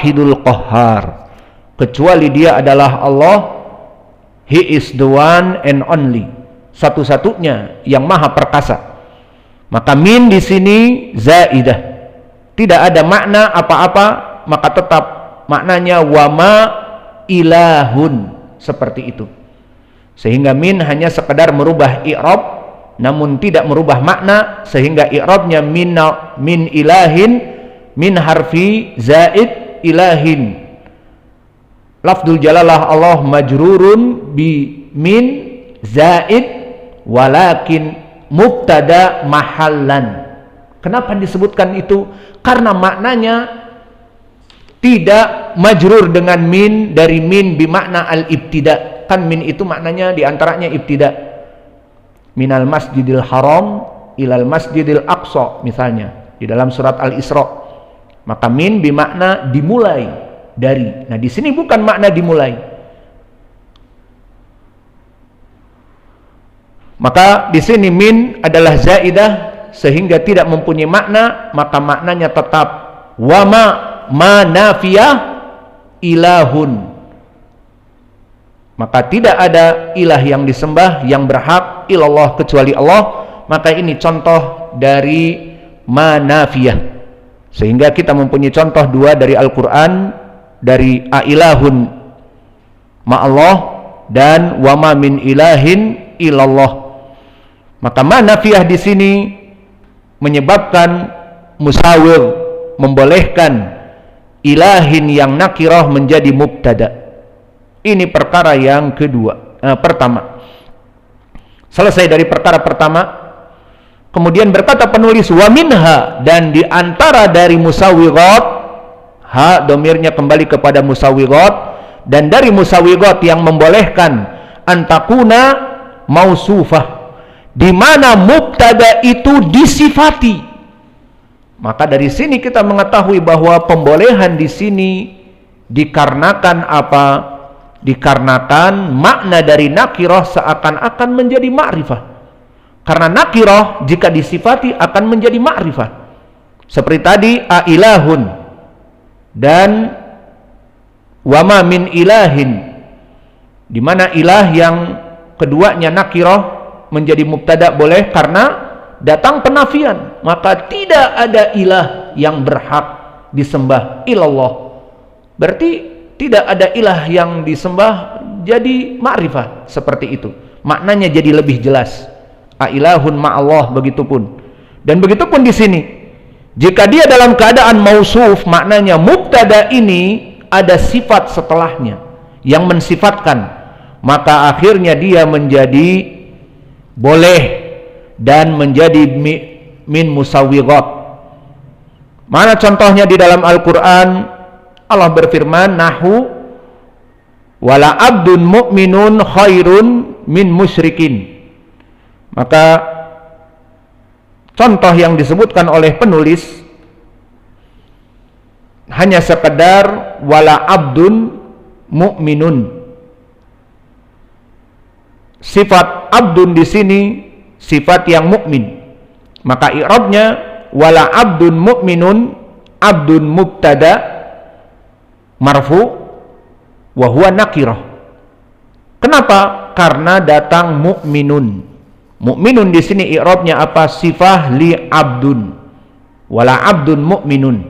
wahidul qahhar, kecuali dia adalah Allah. He is the one and only, satu-satunya yang maha perkasa. Maka min di sini zaidah, tidak ada makna apa-apa, maka tetap maknanya wama ilahun, seperti itu. Sehingga min hanya sekedar merubah i'rab, namun tidak merubah makna, sehingga i'rabnya min ilahin, min harfi zaid ilahin. Lafdul jalalah Allah majrurun bi min zaid walakin mubtada mahallan. Kenapa disebutkan itu? Karena maknanya tidak majrur dengan min, dari min bimakna al-ibtida. Kan min itu maknanya diantaranya ibtida. Minal masjidil haram ilal masjidil aqsa misalnya di dalam surat Al-Isra. Maka min bimakna dimulai dari. Nah, di sini bukan makna dimulai. Maka di sini min adalah zaidah sehingga tidak mempunyai makna, maka maknanya tetap wama manafiyah ilahun. Maka tidak ada ilah yang disembah yang berhak ilallah kecuali Allah. Maka ini contoh dari manafiyah. Sehingga kita mempunyai contoh dua dari Al-Quran, dari ailahun ma'allah dan wama min ilahin ilallah. Maka manafiyah di sini menyebabkan musawir, membolehkan ilahin yang nakirah menjadi mubtada. Ini perkara yang kedua. Pertama, selesai dari perkara pertama. Kemudian berkata penulis wa minha, dan di antara dari musawirat, ha domirnya kembali kepada musawirat, dan dari musawirat yang membolehkan antakuna mausufah, di mana mubtada itu disifati. Maka dari sini kita mengetahui bahwa pembolehan di sini dikarenakan apa? Dikarenakan makna dari nakirah seakan-akan menjadi ma'rifah. Karena nakirah jika disifati akan menjadi ma'rifah. Seperti tadi ailahun dan wama min ilahin, di mana ilah yang keduanya nakirah menjadi mubtada boleh karena datang penafian. Maka tidak ada ilah yang berhak disembah illallah. Berarti tidak ada ilah yang disembah jadi ma'rifah, seperti itu. Maknanya jadi lebih jelas. Ailahun ma'allah, begitupun. Dan begitupun di sini. Jika dia dalam keadaan mausuf, maknanya mubtada ini ada sifat setelahnya yang mensifatkan, maka akhirnya dia menjadi boleh dan menjadi min musawwirat. Mana contohnya di dalam Al-Quran? Allah berfirman, nahu wala abdun mu'minun khairun min musyrikin. Maka contoh yang disebutkan oleh penulis hanya sekedar wala abdun mu'minun. Sifat abdun di sini sifat yang mukmin. Maka i'rabnya wala abdun mu'minun, abdun mubtada marfu wa huwa nakirah. Kenapa? Karena datang mukminun. Mukminun di sini i'rabnya apa? Sifah li abdun. Wala abdun mukminun.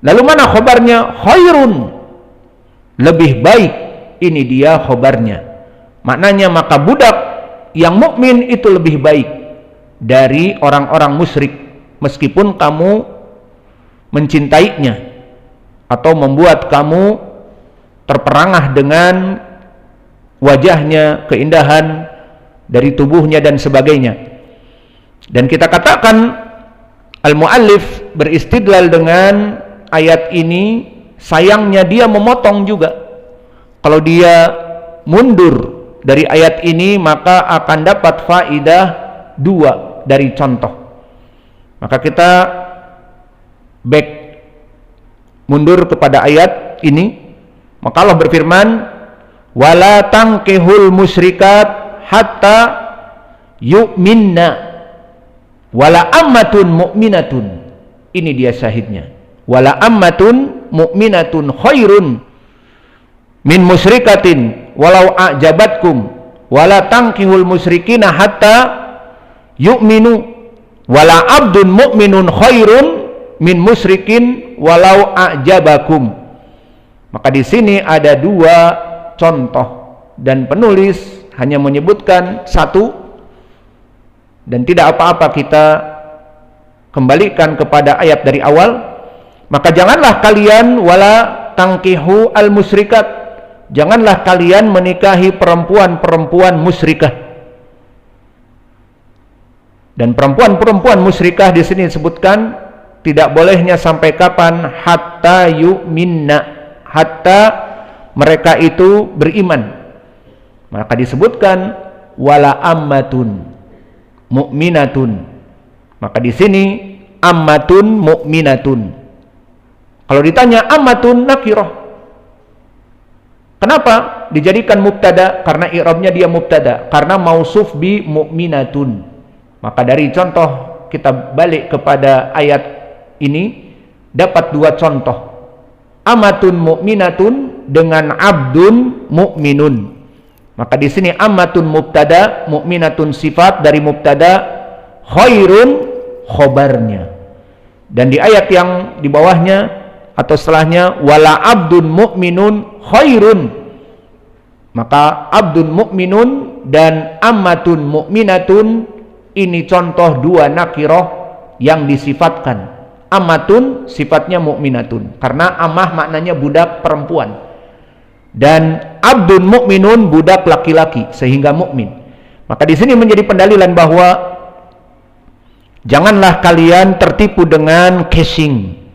Lalu mana khobarnya? Khairun, lebih baik. Ini dia khobarnya. Maknanya maka budak yang mukmin itu lebih baik dari orang-orang musyrik, meskipun kamu mencintainya atau membuat kamu terperangah dengan wajahnya, keindahan dari tubuhnya dan sebagainya. Dan kita katakan al-muallif beristidlal dengan ayat ini, sayangnya dia memotong juga. Kalau dia mundur dari ayat ini, maka akan dapat faidah dua dari contoh. Maka kita back, mundur kepada ayat ini. Maka Allah berfirman, wala tankihul musyrikat hatta yu'minna wala ammatun mu'minatun. Ini dia syahidnya. Wala ammatun mu'minatun khairun min musyrikatin walau a'jabatkum wala tankihul musyrikina hatta yu'minu wala abdun mu'minun khairun min musyrikin walau a'jabakum. Maka di sini ada dua contoh dan penulis hanya menyebutkan satu, dan tidak apa-apa kita kembalikan kepada ayat dari awal. Maka janganlah kalian wala tangkihu al musyrikat, janganlah kalian menikahi perempuan-perempuan musyrikah. Dan perempuan-perempuan musyrikah di sini disebutkan tidak bolehnya sampai kapan? Hatta yu'minna, hatta mereka itu beriman. Maka disebutkan wala ammatun mu'minatun. Maka di sini ammatun mu'minatun. Kalau ditanya ammatun nakirah, kenapa dijadikan mubtada? Karena i'rabnya dia mubtada, karena mausuf bi mu'minatun. Maka dari contoh kita balik kepada ayat ini dapat dua contoh, amatun mu'minatun dengan abdun mu'minun. Maka di sini amatun mubtada, mu'minatun sifat dari mubtada, khairun khobarnya. Dan di ayat yang di bawahnya atau setelahnya wala abdun mu'minun khairun, maka abdun mu'minun dan amatun mu'minatun ini contoh dua nakirah yang disifatkan. Amatun sifatnya mu'minatun, karena amah maknanya budak perempuan, dan abdun mu'minun budak laki-laki sehingga mukmin. Maka di sini menjadi pendalilan bahwa janganlah kalian tertipu dengan casing.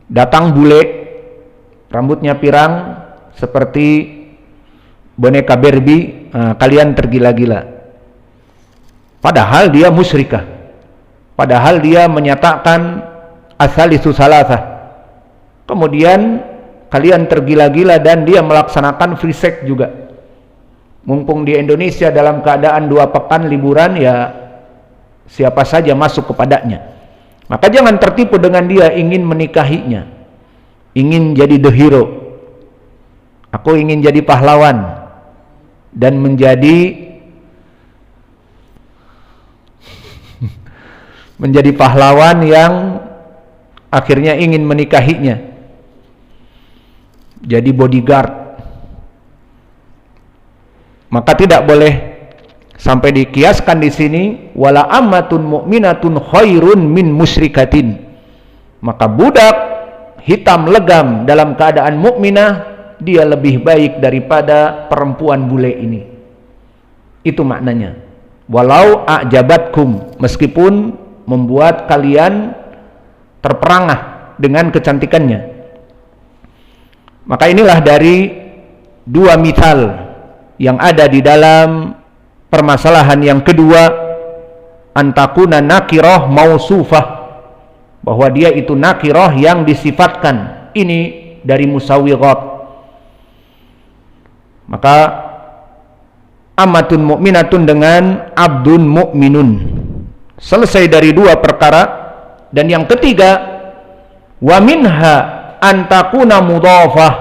Datang bule, rambutnya pirang seperti boneka Barbie, kalian tergila-gila. Padahal dia musyrikah, padahal dia menyatakan asalisu salasah. Kemudian kalian tergila-gila dan dia melaksanakan free sex juga. Mumpung di Indonesia dalam keadaan 2 pekan liburan, ya siapa saja masuk kepadanya. Maka jangan tertipu dengan dia ingin menikahinya, ingin jadi the hero. Aku ingin jadi pahlawan dan menjadi pahlawan yang akhirnya ingin menikahinya, jadi bodyguard. Maka tidak boleh sampai dikiaskan di sini wala ammatun mu'minatun khairun min musyrikatin. Maka budak hitam legam dalam keadaan mukminah dia lebih baik daripada perempuan bule ini. Itu maknanya. Walau a'jabatkum, meskipun membuat kalian terperangah dengan kecantikannya. Maka inilah dari dua misal yang ada di dalam permasalahan yang kedua, antakuna nakirah mausufah, bahwa dia itu nakirah yang disifatkan. Ini dari musawwirat. Maka amatun mu'minatun dengan abdun mu'minun. Selesai dari dua perkara. Dan yang ketiga, wa minha antakuna mudhafah.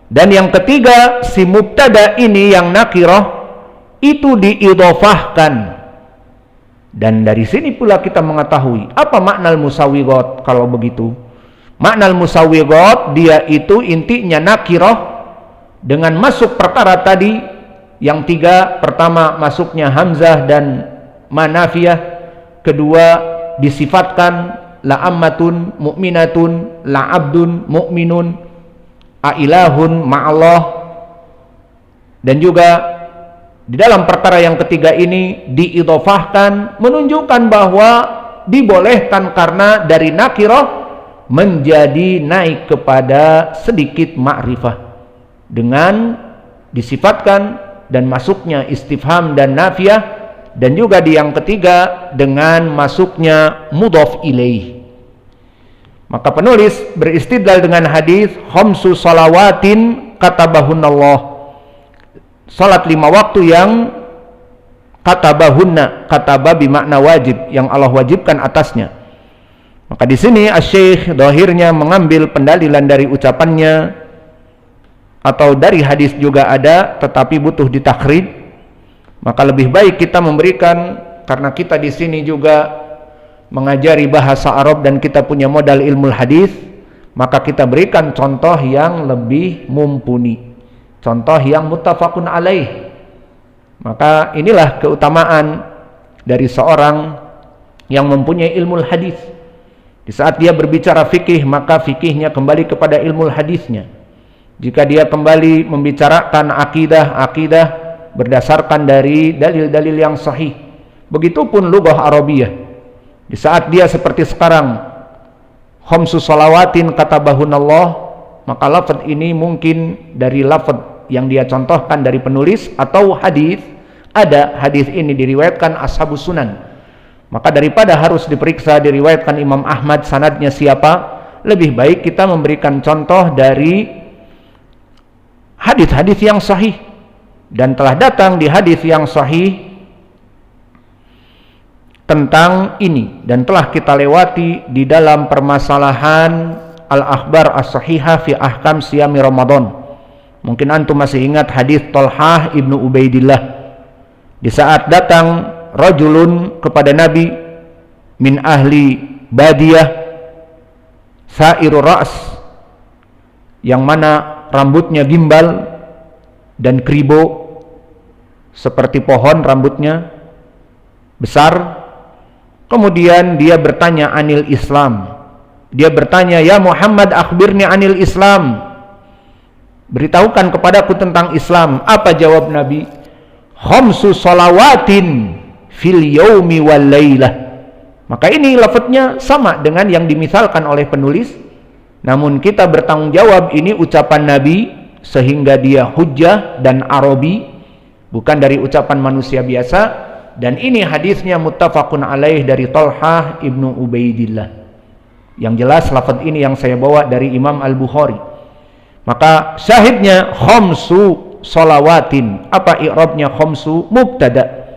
Dan yang ketiga, si mubtada ini yang nakirah itu diidhafahkan. Dan dari sini pula kita mengetahui apa makna musawwirat. Kalau begitu, makna musawwirat dia itu intinya nakirah dengan masuk perkara tadi yang tiga. Pertama masuknya hamzah dan manafiyah. Kedua disifatkan la ammatun mu'minatun, la abdun mu'minun, ailahun ma'allah. Dan juga di dalam perkara yang ketiga ini diidhafahkan, menunjukkan bahwa dibolehkan karena dari nakirah menjadi naik kepada sedikit ma'rifah dengan disifatkan dan masuknya istifham dan nafiyah. Dan juga di yang ketiga dengan masuknya mudhaf ilaih. Maka penulis beristidlal dengan hadis khamsu salawatin katabahunallah, salat 5 waktu yang katabahunna, kataba bermakna wajib, yang Allah wajibkan atasnya. Maka di sini Asy-Syaikh zahirnya mengambil pendalilan dari ucapannya atau dari hadis juga ada, tetapi butuh ditakhrij. Maka lebih baik kita memberikan, karena kita di sini juga mengajari bahasa Arab dan kita punya modal ilmu hadis, maka kita berikan contoh yang lebih mumpuni, contoh yang muttafaqun alaih. Maka inilah keutamaan dari seorang yang mempunyai ilmu hadis. Di saat dia berbicara fikih, maka fikihnya kembali kepada ilmu hadisnya. Jika dia kembali membicarakan akidah berdasarkan dari dalil-dalil yang sahih. Begitupun lughah Arabiyah. Di saat dia seperti sekarang, khamsu salawatin katabahunallah, maka lafaz ini mungkin dari lafaz yang dia contohkan dari penulis atau hadis. Ada hadis ini diriwayatkan ashabus sunan. Maka daripada harus diperiksa diriwayatkan Imam Ahmad sanadnya siapa, lebih baik kita memberikan contoh dari hadis-hadis yang sahih. Dan telah datang di hadis yang sahih tentang ini, dan telah kita lewati di dalam permasalahan al-akhbar as-sahihah fi ahkam siyami Ramadan. Mungkin antum masih ingat hadis Talhah ibnu Ubaidillah, di saat datang rajulun kepada Nabi min ahli badiyah sairu ra's, yang mana rambutnya gimbal dan kribo seperti pohon, rambutnya besar. Kemudian dia bertanya anil Islam, dia bertanya, ya Muhammad akhbirni anil Islam, beritahukan kepadaku tentang Islam. Apa jawab Nabi? Khamsu salawatin fil yaumi wal lailah. Maka ini lafadznya sama dengan yang dimisalkan oleh penulis, namun kita bertanggung jawab ini ucapan Nabi sehingga dia hujjah dan Arabi, bukan dari ucapan manusia biasa. Dan ini hadisnya muttafaqun alaih dari Talhah ibnu Ubaidillah. Yang jelas lafaz ini yang saya bawa dari Imam Al-Bukhari. Maka syahidnya khamsu salawatin. Apa i'rabnya khamsu? Mubtada.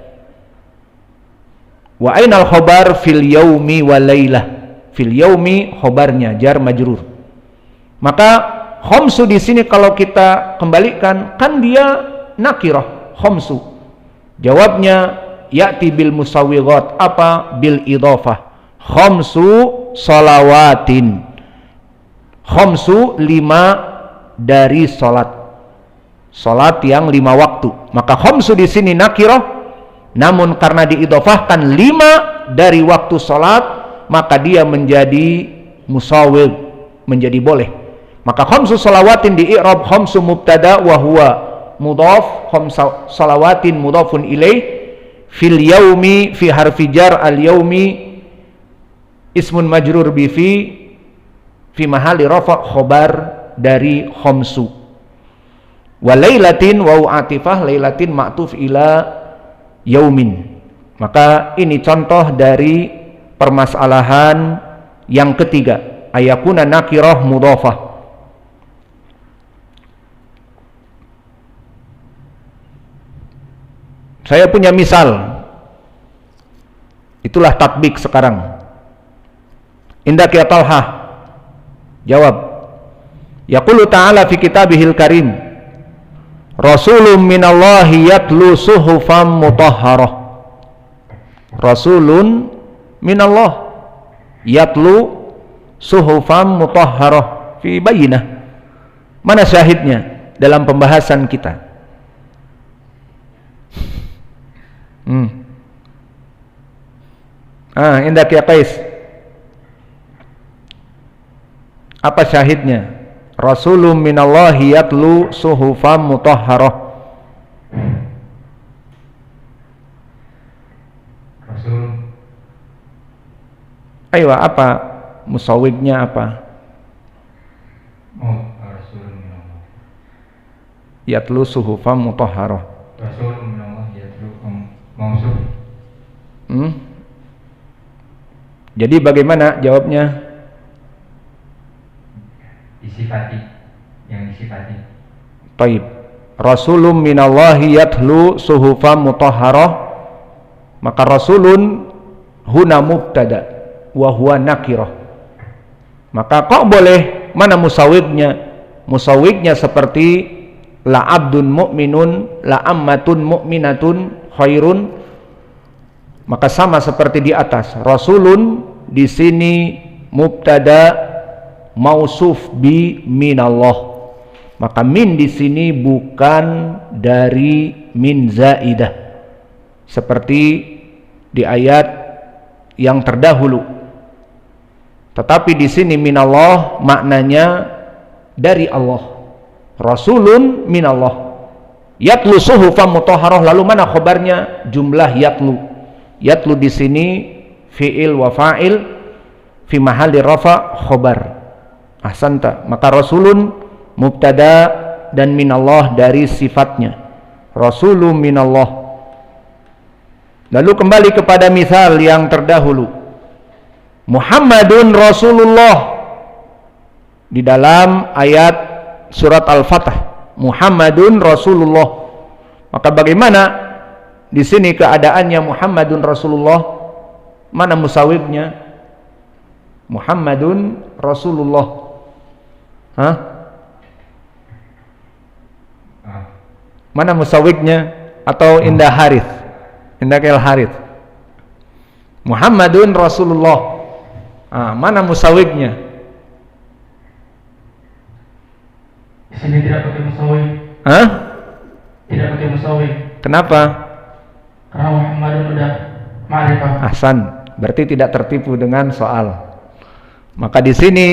Wa ainal khobar fil yaumi wal lailah. Fil yaumi khobarnya jar majrur. Maka khamsu di sini kalau kita kembalikan, kan dia nakirah, khamsu. Jawabnya ya'ti bil musawwighat. Apa? Bil idhafah. Khamsu salawatin. Khamsu 5 dari salat. Salat yang 5 waktu. Maka khamsu di sini nakirah, namun karena diidhafahkan 5 dari waktu salat, maka dia menjadi musawwig, menjadi boleh. Maka khamsu salawatin di i'rab khamsu mubtada wa huwa mudhaf, khamsu salawatin mudhafun ilaih. Fil yaumi fi harfi jar al yaumi ismun majrur bi fi mahali rafa khobar dari khamsu. Wa lailatin wa atifah, lailatin ma'tuf ila yaumin. Maka ini contoh dari permasalahan yang ketiga, ayakuna nakirah mudhafah. Saya punya misal, itulah tatbik sekarang. Indak ya Talhah, jawab. Yaqulu ta'ala fi kitabihil karim, Rasulun minallahi yatlu suhufan mutahharah. Rasulun minallah yatlu suhufan mutahharah fi bayyinah. Mana syahidnya dalam pembahasan kita? Indak ya Qais, apa syahidnya? Rasulun minallahi yatlu suhufan mutahharah. Rasul. Ayo, apa musawwignya apa? Rasulun minallah Yatlu suhufan mutahharah. Rasulun minallah yatlu mausuf. Jadi bagaimana jawabnya? Disifati, yang disifati. Taib. Rasulun minallahi yatlu suhufan mutahharah. Maka rasulun huna mubtada wa huwa nakirah. Maka kok boleh, mana musawwignya? Musawwignya seperti la abdun mu'minun, la ammatun mu'minatun khairun. Maka sama seperti di atas. Rasulun di sini mubtada mausuf bi minallah. Maka min di sini bukan dari min zaidah seperti di ayat yang terdahulu. Tetapi di sini minallah maknanya dari Allah. Rasulun minallah. Yatlu suhufan mutahharah, lalu mana khabarnya? Jumlah yatlu. Yatlu di sini fi'il wa fa'il fi mahalli rafa khabar. Ahsanta. Maka rasulun mubtada dan minallah dari sifatnya. Rasulun minallah. Lalu kembali kepada misal yang terdahulu. Muhammadun Rasulullah di dalam ayat surat Al-Fatah. Muhammadun Rasulullah. Maka bagaimana di sini keadaannya Muhammadun Rasulullah? Mana musawwibnya? Muhammadun Rasulullah. Hah? Mana musawwignya? Atau indah harith? Indah kel harith. Muhammadun Rasulullah. Mana musawwignya? Di sini tidak pakai musawwig. Hah? Tidak pakai musawwig. Kenapa? Karena Muhammadun udah ma'rifah. Ahsan. Berarti tidak tertipu dengan soal. Maka di sini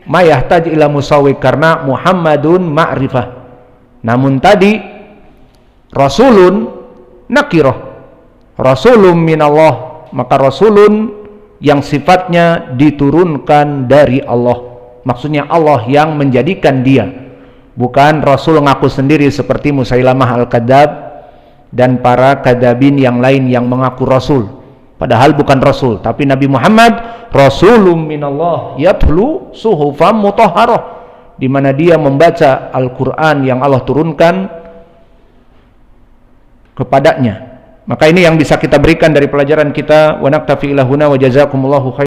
ma yahtaj ila musawwig karena Muhammadun ma'rifah. Namun tadi Rasulun nakirah. Rasulun minallah. Maka Rasulun yang sifatnya diturunkan dari Allah. Maksudnya Allah yang menjadikan dia. Bukan Rasul ngaku sendiri seperti Musailamah Al-Kadzab dan para kadzabin yang lain yang mengaku Rasul. Padahal bukan Rasul. Tapi Nabi Muhammad Rasulun minallah yatlu suhufan mutahharah, di mana dia membaca Al-Quran yang Allah turunkan kepadanya. Maka ini yang bisa kita berikan dari pelajaran kita. Wa naktafi ila huna wa jazakumullahu khairan.